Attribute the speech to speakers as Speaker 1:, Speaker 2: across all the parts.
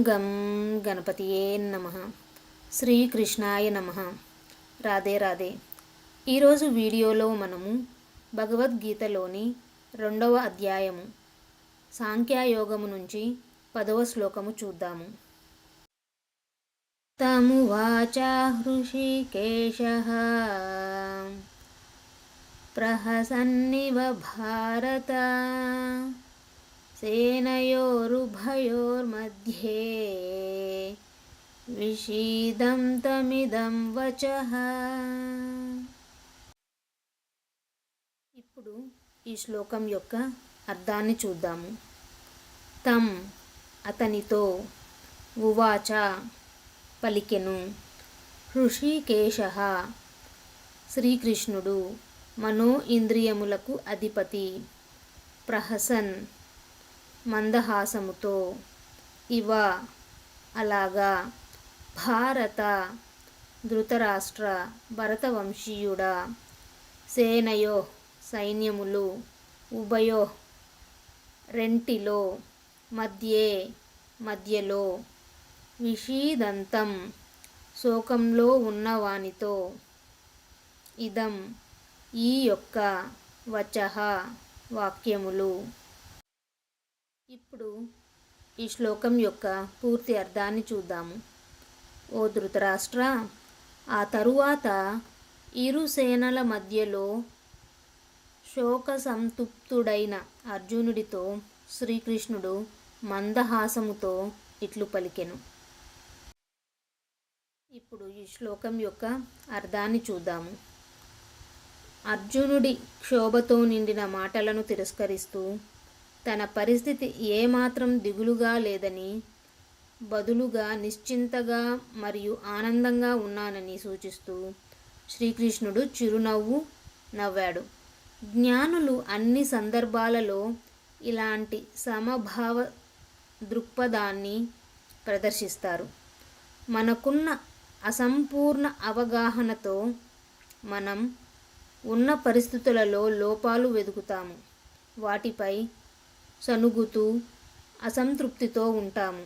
Speaker 1: గం గణపతియే నమః. శ్రీకృష్ణాయ నమః. రాధే రాధే. ఈరోజు వీడియోలో మనము భగవద్గీతలోని 2వ అధ్యాయము సాంఖ్యయోగము నుంచి 10వ శ్లోకము చూద్దాము. తమువాచ హృషికేశః ప్రహసన్నివ భారత సేనయోరుభయోర్मध्ये విషీదం తమిదం వచః. ఇప్పుడు ఈ శ్లోకం యొక్క అర్థాన్ని చూద్దాము. తం అతనితో, ఉవాచ పలికెను, హృషికేశః శ్రీకృష్ణుడు, మనో ఇంద్రియములకు అధిపతి, ప్రహసన్ మందహాసముతో, ఇవ అలాగా, భారత ధృతరాష్ట్ర భరతవంశీయుడా, సేనయో సైన్యములు, ఉభయో రెంటిలో, మధ్యే మధ్యలో, విషీదంతం శోకంలో ఉన్నవానితో, ఇదం ఈ యొక్క, వచః వాక్యములు. ఇప్పుడు ఈ శ్లోకం యొక్క పూర్తి అర్థాన్ని చూద్దాము. ఓ ధృతరాష్ట్ర, ఆ తరువాత ఇరు సేనల మధ్యలో శోక సంతృప్తుడైన అర్జునుడితో శ్రీకృష్ణుడు మందహాసముతో ఇట్లు పలికెను. ఇప్పుడు ఈ శ్లోకం యొక్క అర్థాన్ని చూద్దాము. అర్జునుడి క్షోభతో నిండిన మాటలను తిరస్కరిస్తూ తన పరిస్థితి ఏమాత్రం దిగులుగా లేదని, బదులుగా నిశ్చింతగా మరియు ఆనందంగా ఉన్నానని సూచిస్తూ శ్రీకృష్ణుడు చిరునవ్వు నవ్వాడు. జ్ఞానులు అన్ని సందర్భాలలో ఇలాంటి సమభావ దృక్పథాన్ని ప్రదర్శిస్తారు. మనకున్న అసంపూర్ణ అవగాహనతో మనం ఉన్న పరిస్థితులలో లోపాలు వెతుకుతాము, వాటిపై సనుగుతూ అసంతృప్తితో ఉంటాము,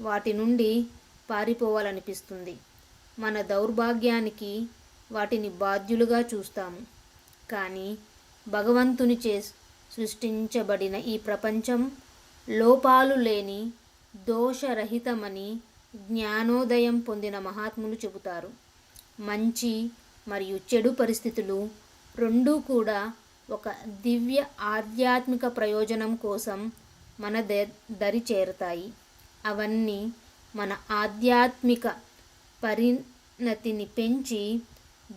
Speaker 1: వాటి నుండి పారిపోవాలనిపిస్తుంది. మన దౌర్భాగ్యానికి వాటిని బాధ్యులుగా చూస్తాము. కానీ భగవంతునిచే సృష్టించబడిన ఈ ప్రపంచం లోపాలు లేని దోషరహితమని జ్ఞానోదయం పొందిన మహాత్ములు చెబుతారు. మంచి మరియు చెడు పరిస్థితులు రెండూ కూడా ఒక దివ్య ఆధ్యాత్మిక ప్రయోజనం కోసం మన దరి చేరతాయి. అవన్నీ మన ఆధ్యాత్మిక పరిణతిని పెంచి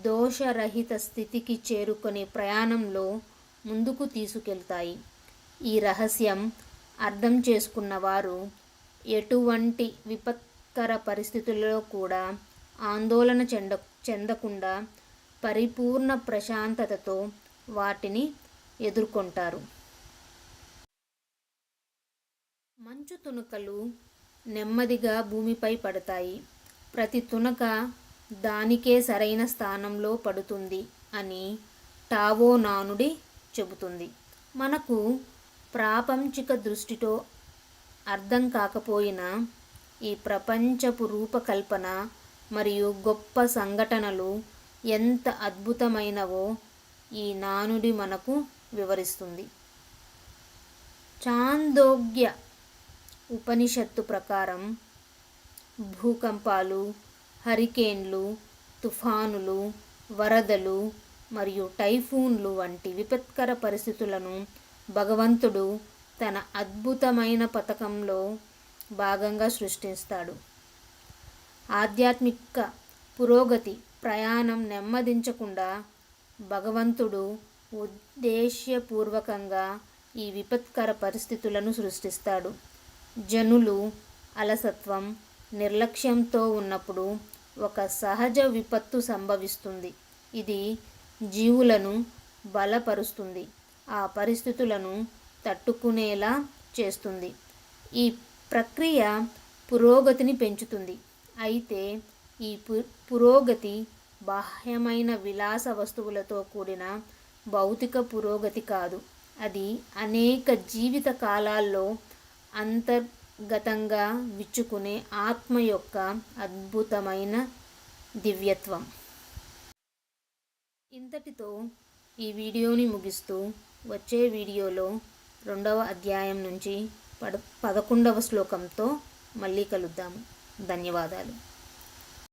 Speaker 1: దోషరహిత స్థితికి చేరుకునే ప్రయాణంలో ముందుకు తీసుకెళ్తాయి. ఈ రహస్యం అర్థం చేసుకున్నవారు ఎటువంటి విపత్కర పరిస్థితుల్లో కూడా ఆందోళన చెందకుండా పరిపూర్ణ ప్రశాంతతతో వాటిని ఎదుర్కొంటారు. మంచు తునకలు నెమ్మదిగా భూమిపై పడతాయి. ప్రతి తునక దానికే సరైన స్థానంలో పడుతుంది అని టావో నానుడి చెబుతుంది. మనకు ప్రాపంచిక దృష్టితో అర్థం కాకపోయినా ఈ ప్రపంచపు రూపకల్పన మరియు గొప్ప సంఘటనలు ఎంత అద్భుతమైనవో ఈ నానుడి మనకు వివరిస్తుంది. చాందోగ్య ఉపనిషత్తు ప్రకారం భూకంపాలు, హరికేన్లు, తుఫానులు, వరదలు మరియు టైఫూన్లు వంటి విపత్కర పరిస్థితులను భగవంతుడు తన అద్భుతమైన పథకంలో భాగంగా సృష్టిస్తాడు. ఆధ్యాత్మిక పురోగతి ప్రయాణం నెమ్మదించకుండా భగవంతుడు ఉద్దేశ్యపూర్వకంగా ఈ విపత్కర పరిస్థితులను సృష్టిస్తాడు. జనులు అలసత్వం, నిర్లక్ష్యంతో ఉన్నప్పుడు ఒక సహజ విపత్తు సంభవిస్తుంది. ఇది జీవులను బలపరుస్తుంది, ఆ పరిస్థితులను తట్టుకునేలా చేస్తుంది. ఈ ప్రక్రియ పురోగతిని పెంచుతుంది. అయితే ఈ పురోగతి బాహ్యమైన విలాస వస్తువులతో కూడిన భౌతిక పురోగతి కాదు. అది అనేక జీవిత కాలాల్లో గతంగా విచ్చుకునే ఆత్మ యొక్క అద్భుతమైన దివ్యత్వం. ఇంతటితో ఈ వీడియోని ముగిస్తూ వచ్చే వీడియోలో 2వ అధ్యాయం నుంచి 11వ శ్లోకంతో మళ్ళీ కలుద్దాము. ధన్యవాదాలు.